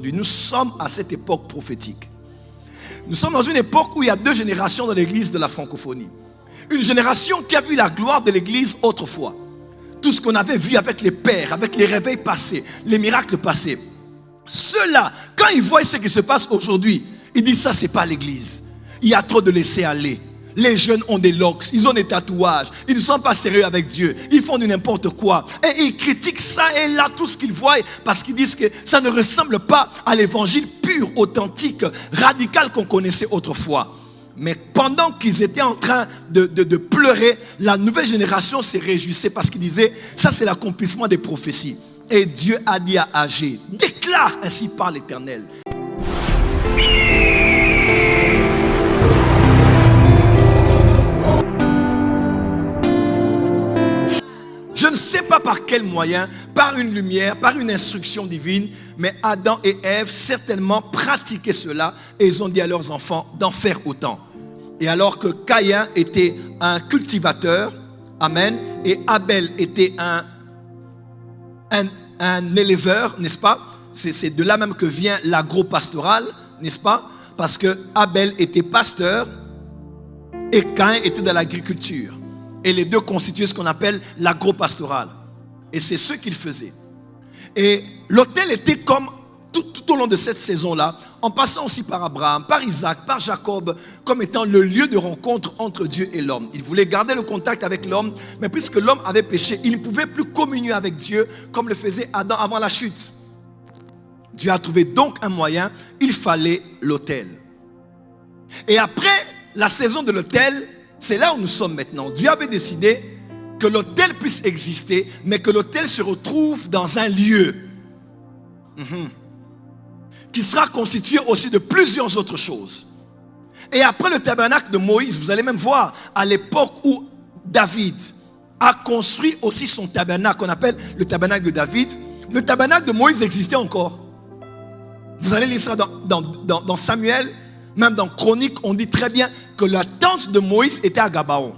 aujourd'hui. Nous sommes à cette époque prophétique. Nous sommes dans une époque où il y a 2 générations dans l'église de la francophonie. Une génération qui a vu la gloire de l'église autrefois. Tout ce qu'on avait vu avec les pères, avec les réveils passés, les miracles passés. Ceux-là, quand ils voient ce qui se passe aujourd'hui, ils disent ça, c'est pas l'église. Il y a trop de laisser aller. Les jeunes ont des locks, ils ont des tatouages, ils ne sont pas sérieux avec Dieu, ils font du n'importe quoi. Et ils critiquent ça et là, tout ce qu'ils voient, parce qu'ils disent que ça ne ressemble pas à l'évangile pur, authentique, radical qu'on connaissait autrefois. Mais pendant qu'ils étaient en train de pleurer, la nouvelle génération se réjouissait parce qu'ils disaient, ça c'est l'accomplissement des prophéties. Et Dieu a dit à Agé, déclare ainsi par l'Éternel. Je ne sais pas par quel moyen, par une lumière, par une instruction divine, mais Adam et Ève certainement pratiquaient cela et ils ont dit à leurs enfants d'en faire autant. Et alors que Caïn était un cultivateur, amen, et Abel était un éleveur, n'est-ce pas? C'est de là même que vient l'agro-pastoral, n'est-ce pas? Parce que Abel était pasteur et Caïn était dans l'agriculture. Et les deux constituaient ce qu'on appelle l'agro-pastoral. Et c'est ce qu'ils faisaient. Et l'autel était comme tout au long de cette saison-là, en passant aussi par Abraham, par Isaac, par Jacob, comme étant le lieu de rencontre entre Dieu et l'homme. Il voulait garder le contact avec l'homme, mais puisque l'homme avait péché, il ne pouvait plus communier avec Dieu comme le faisait Adam avant la chute. Dieu a trouvé donc un moyen, il fallait l'autel. Et après la saison de l'autel, c'est là où nous sommes maintenant. Dieu avait décidé que l'autel puisse exister, mais que l'autel se retrouve dans un lieu qui sera constitué aussi de plusieurs autres choses. Et après le tabernacle de Moïse, vous allez même voir à l'époque où David a construit aussi son tabernacle, qu'on appelle le tabernacle de David, le tabernacle de Moïse existait encore. Vous allez lire ça dans Samuel, même dans Chronique, on dit très bien que la tente de Moïse était à Gabaon.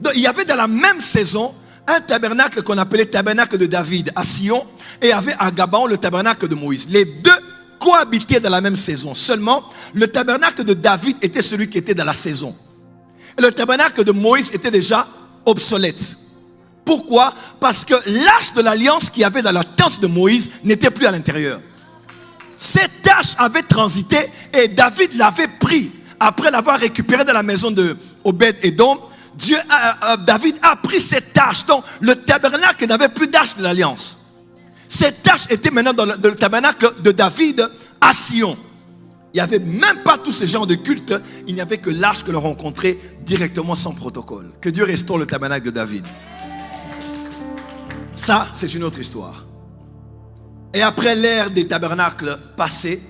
Donc il y avait dans la même saison un tabernacle qu'on appelait tabernacle de David à Sion, et il y avait à Gabaon le tabernacle de Moïse. Les deux cohabitaient dans la même saison. Seulement, le tabernacle de David était celui qui était dans la saison. Et le tabernacle de Moïse était déjà obsolète. Pourquoi? Parce que l'arche de l'alliance qu'il y avait dans la tente de Moïse n'était plus à l'intérieur. Cette arche avait transité et David l'avait pris. Après l'avoir récupéré dans la maison de Obed-Edom, David a pris cette arche. Donc le tabernacle n'avait plus d'arche de l'alliance. Cette arche était maintenant dans le tabernacle de David à Sion. Il n'y avait même pas tous ces genres de culte. Il n'y avait que l'arche que l'on rencontrait directement sans protocole. Que Dieu restaure le tabernacle de David. Ça, c'est une autre histoire. Et après l'ère des tabernacles passés,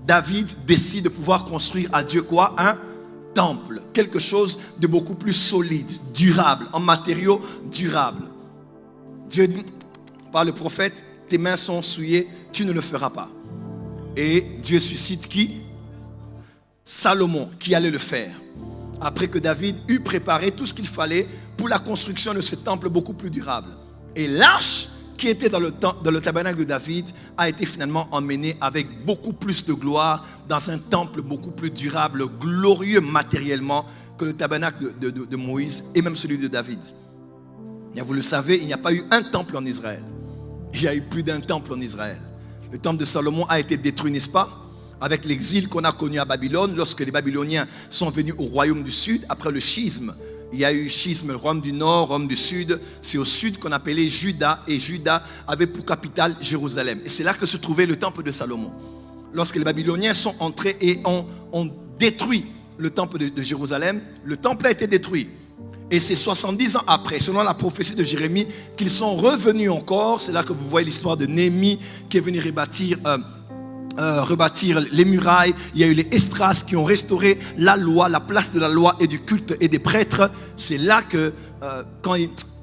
David décide de pouvoir construire à Dieu quoi? Un temple. Quelque chose de beaucoup plus solide, durable, en matériaux durables. Dieu dit par le prophète, tes mains sont souillées, tu ne le feras pas. Et Dieu suscite qui? Salomon, qui allait le faire. Après que David eut préparé tout ce qu'il fallait pour la construction de ce temple beaucoup plus durable. Et l'arche qui était dans le tabernacle de David a été finalement emmené avec beaucoup plus de gloire dans un temple beaucoup plus durable, glorieux matériellement que le tabernacle de Moïse et même celui de David. Et vous le savez, il n'y a pas eu un temple en Israël. Il y a eu plus d'un temple en Israël. Le temple de Salomon a été détruit, n'est-ce pas? Avec l'exil qu'on a connu à Babylone, lorsque les Babyloniens sont venus au royaume du sud, après le schisme. Il y a eu schisme, le royaume du nord, le royaume du sud. C'est au sud qu'on appelait Juda. Et Juda avait pour capitale Jérusalem. Et c'est là que se trouvait le temple de Salomon. Lorsque les Babyloniens sont entrés et ont détruit le temple de Jérusalem, le temple a été détruit. Et c'est 70 ans après, selon la prophétie de Jérémie, qu'ils sont revenus encore. C'est là que vous voyez l'histoire de Néhémie qui est venu rebâtir les murailles. Il y a eu les Esdras qui ont restauré la loi, la place de la loi et du culte et des prêtres. C'est là que quand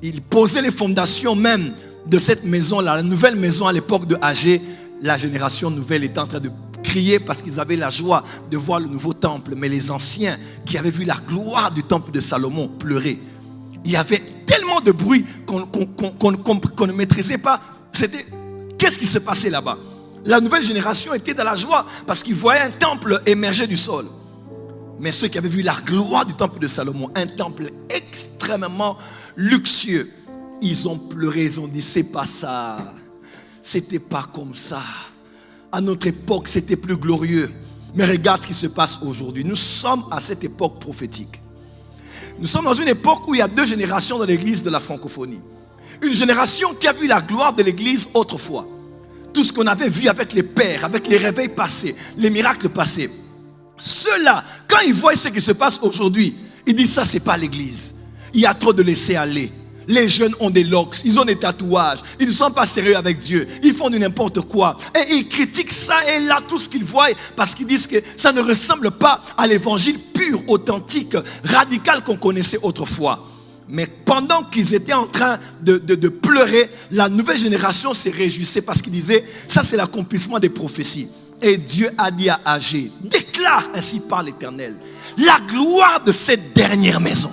ils posaient les fondations même de cette maison-là, la nouvelle maison à l'époque de Agé, la génération nouvelle était en train de crier parce qu'ils avaient la joie de voir le nouveau temple. Mais les anciens qui avaient vu la gloire du temple de Salomon pleuraient. Il y avait tellement de bruit qu'on ne maîtrisait pas. Qu'est-ce qui se passait là-bas? La nouvelle génération était dans la joie parce qu'ils voyaient un temple émerger du sol. Mais ceux qui avaient vu la gloire du temple de Salomon, un temple extrêmement luxueux, ils ont pleuré, ils ont dit, c'est pas ça. C'était pas comme ça. À notre époque, c'était plus glorieux. Mais regarde ce qui se passe aujourd'hui. Nous sommes à cette époque prophétique. Nous sommes dans une époque où il y a deux générations dans l'église de la francophonie. Une génération qui a vu la gloire de l'église autrefois. Tout ce qu'on avait vu avec les pères, avec les réveils passés, les miracles passés. Ceux-là, quand ils voient ce qui se passe aujourd'hui, ils disent ça, c'est pas l'église. Il y a trop de laisser aller. Les jeunes ont des locks, ils ont des tatouages, ils ne sont pas sérieux avec Dieu, ils font du n'importe quoi. Et ils critiquent ça et là, tout ce qu'ils voient, parce qu'ils disent que ça ne ressemble pas à l'évangile pur, authentique, radical qu'on connaissait autrefois. Mais pendant qu'ils étaient en train de pleurer, la nouvelle génération se réjouissait parce qu'ils disaient, ça c'est l'accomplissement des prophéties. Et Dieu a dit à Agé, déclare ainsi par l'Éternel, la gloire de cette dernière maison.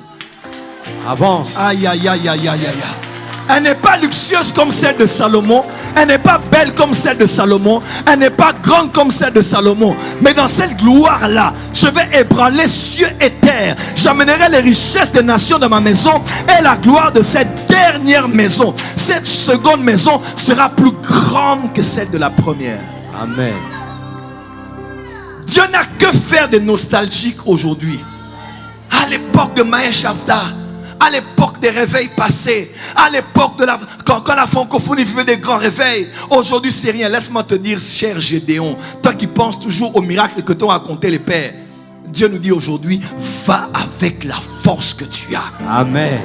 Avance. Aïe, aïe, aïe, aïe, aïe, aïe. Elle n'est pas luxueuse comme celle de Salomon. Elle n'est pas belle comme celle de Salomon. Elle n'est pas grande comme celle de Salomon. Mais dans cette gloire-là, je vais ébranler cieux et terre. J'amènerai les richesses des nations dans ma maison et la gloire de cette dernière maison. Cette seconde maison sera plus grande que celle de la première. Amen. Dieu n'a que faire de nostalgiques aujourd'hui. À l'époque de Maïs Shavda, à l'époque des réveils passés, à l'époque de quand la francophonie vivait des grands réveils. Aujourd'hui c'est rien. Laisse-moi te dire, cher Gédéon, toi qui penses toujours aux miracles que t'ont raconté les pères, Dieu nous dit aujourd'hui, va avec la force que tu as. Amen.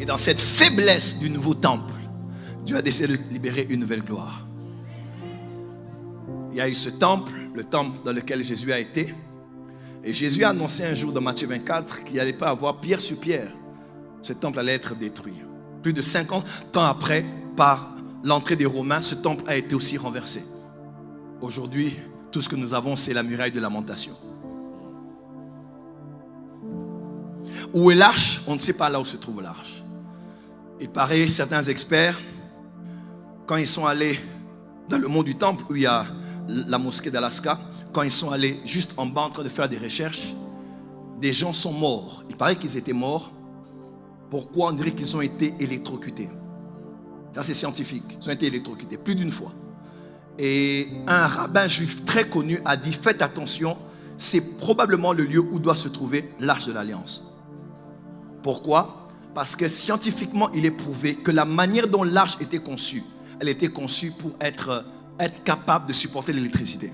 Et dans cette faiblesse du nouveau temple, Dieu a décidé de libérer une nouvelle gloire. Il y a eu ce temple, le temple dans lequel Jésus a été. Et Jésus a annoncé un jour dans Matthieu 24 qu'il n'allait pas avoir pierre sur pierre. Ce temple allait être détruit. Plus de 50 ans après, par l'entrée des Romains, ce temple a été aussi renversé. Aujourd'hui, tout ce que nous avons, c'est la muraille de lamentation. Où est l'arche? On ne sait pas là où se trouve l'arche. Il paraît, certains experts, quand ils sont allés dans le mont du temple, où il y a la mosquée d'Alaska, quand ils sont allés juste en bas en train de faire des recherches, des gens sont morts. Il paraît qu'ils étaient morts. Pourquoi? On dirait qu'ils ont été électrocutés. Ça c'est scientifique. Ils ont été électrocutés plus d'une fois. Et un rabbin juif très connu a dit, faites attention, c'est probablement le lieu où doit se trouver l'arche de l'alliance. Pourquoi? Parce que scientifiquement il est prouvé que la manière dont l'arche était conçue, elle était conçue pour être capable de supporter l'électricité.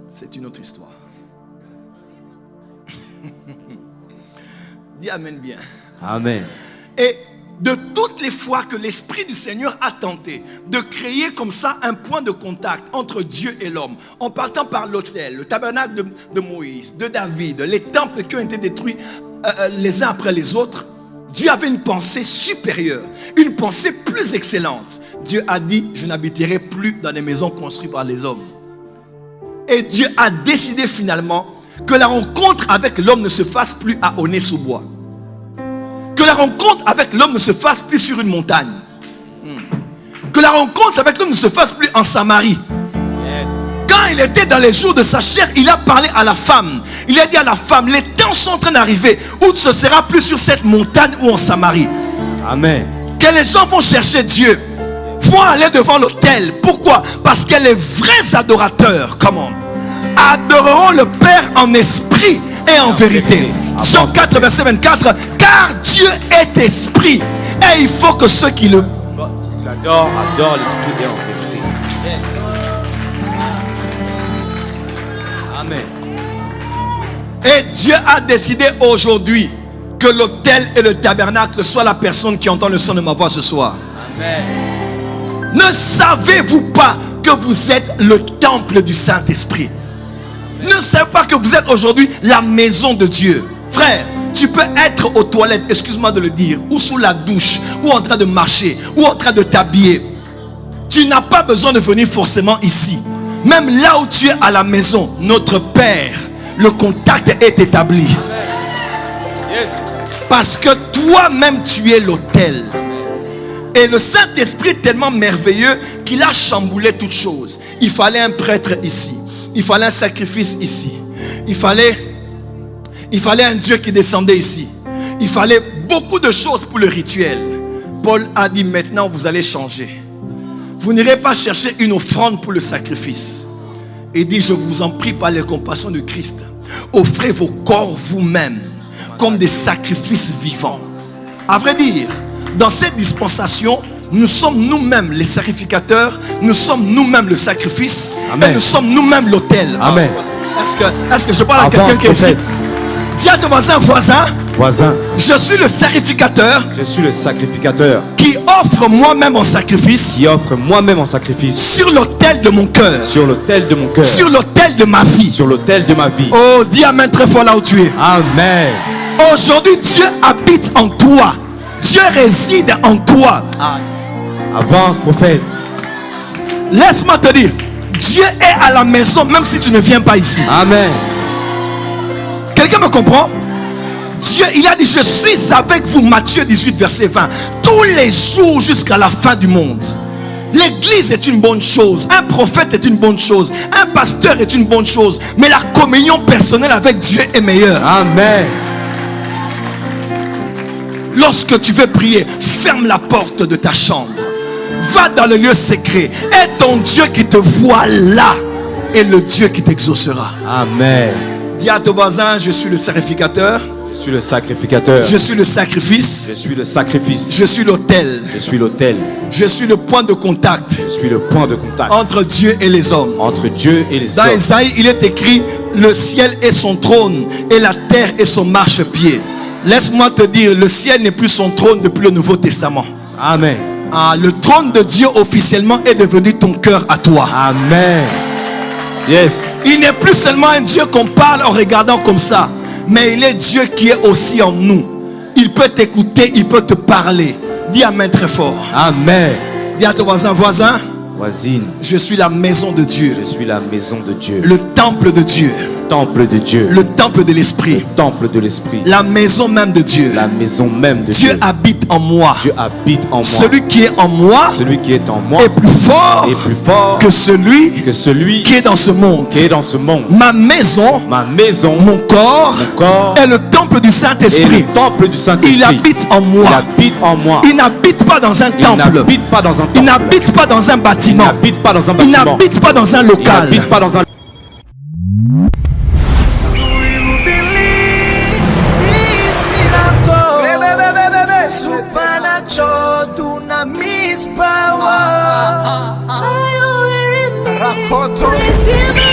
C'est une autre histoire. Dis amen bien. Amen. Et de toutes les fois que l'Esprit du Seigneur a tenté de créer comme ça un point de contact entre Dieu et l'homme, en partant par l'autel, le tabernacle de Moïse, de David, les temples qui ont été détruits les uns après les autres, Dieu avait une pensée supérieure, une pensée plus excellente. Dieu a dit, je n'habiterai plus dans des maisons construites par les hommes. Et Dieu a décidé finalement que la rencontre avec l'homme ne se fasse plus à Aulnay-sous-Bois. Que la rencontre avec l'homme ne se fasse plus sur une montagne. Que la rencontre avec l'homme ne se fasse plus en Samarie. Yes. Quand il était dans les jours de sa chair, il a parlé à la femme. Il a dit à la femme, les temps sont en train d'arriver où ce ne sera plus sur cette montagne ou en Samarie. Amen. Que les gens vont chercher Dieu, vont aller devant l'autel. Pourquoi? Parce que les vrais adorateurs, comment, adoreront le Père en esprit et en vérité. Jean 4 verset 24, car Dieu est esprit et il faut que ceux qui le adorent l'esprit et en vérité. Yes. Amen. Et Dieu a décidé aujourd'hui que l'autel et le tabernacle soient la personne qui entend le son de ma voix ce soir. Amen. Ne savez-vous pas que vous êtes le temple du Saint-Esprit? Ne savez pas que vous êtes aujourd'hui la maison de Dieu? Frère, tu peux être aux toilettes, excuse-moi de le dire, ou sous la douche, ou en train de marcher, ou en train de t'habiller. Tu n'as pas besoin de venir forcément ici. Même là où tu es à la maison, notre Père, le contact est établi. Yes. Parce que toi-même, tu es l'autel. Et le Saint-Esprit est tellement merveilleux qu'il a chamboulé toutes choses. Il fallait un prêtre ici. Il fallait un sacrifice ici. Il fallait un Dieu qui descendait ici. Il fallait beaucoup de choses pour le rituel. Paul a dit, maintenant vous allez changer. Vous n'irez pas chercher une offrande pour le sacrifice. Il dit, je vous en prie par les compassions de Christ, offrez vos corps vous-même comme des sacrifices vivants. À vrai dire, dans cette dispensation, nous sommes nous-mêmes les sacrificateurs, nous sommes nous-mêmes le sacrifice. Amen. Et nous sommes nous-mêmes l'autel. Amen. Est-ce que je parle à quelqu'un qui est ici? Dis à ton voisin, je suis le sacrificateur. Je suis le sacrificateur qui offre moi-même en sacrifice. Qui offre moi-même en sacrifice sur l'autel de mon cœur. Sur l'autel de mon cœur. Sur l'autel de ma vie. Sur l'autel de ma vie. Oh, dis amen très fort là où tu es. Amen. Aujourd'hui, Dieu habite en toi. Dieu réside en toi. Avance, prophète. Laisse-moi te dire, Dieu est à la maison même si tu ne viens pas ici. Amen. Quelqu'un me comprend? Dieu, il a dit, je suis avec vous, Matthieu 18, verset 20, tous les jours jusqu'à la fin du monde. L'église est une bonne chose, un prophète est une bonne chose, un pasteur est une bonne chose, mais la communion personnelle avec Dieu est meilleure. Amen. Lorsque tu veux prier, ferme la porte de ta chambre. Va dans le lieu secret. Est ton Dieu qui te voit là et le Dieu qui t'exaucera. Amen. Dis à ton voisin, je suis le sacrificateur. Je suis le sacrificateur. Je suis le sacrifice. Je suis le sacrifice. Je suis l'autel. Je suis l'autel. Je suis le point de contact. Je suis le point de contact entre Dieu et les hommes. Entre Dieu et les hommes. Dans Isaïe, il est écrit, le ciel est son trône et la terre est son marchepied. Laisse-moi te dire, le ciel n'est plus son trône depuis le Nouveau Testament. Amen. Le trône de Dieu officiellement est devenu ton cœur à toi. Amen. Yes. Il n'est plus seulement un Dieu qu'on parle en regardant comme ça, mais il est Dieu qui est aussi en nous. Il peut t'écouter, il peut te parler. Dis amen très fort. Amen. Dis à ton voisin, voisine, je suis la maison de Dieu. Je suis la maison de Dieu. Le temple de Dieu. Temple de Dieu. Le temple de l'esprit. Le temple de l'esprit. La maison même de Dieu. La maison même de Dieu. Dieu habite en moi. Dieu habite en moi. Celui qui est en moi. Celui qui est en moi. Est plus fort. Est plus fort que celui qui est dans ce monde. Qui est dans ce monde. Ma maison. Mon corps. Est le temple du Saint-Esprit. Le temple du Saint-Esprit. Il habite en moi. Il habite en moi. Il n'habite pas dans un temple. Il n'habite pas dans un temple. Il n'habite pas dans un bâtiment. Il n'habite pas dans un bâtiment. Il n'habite pas dans un local. Il n'habite pas dans un Supernatural dunamis power. Are you hearing me?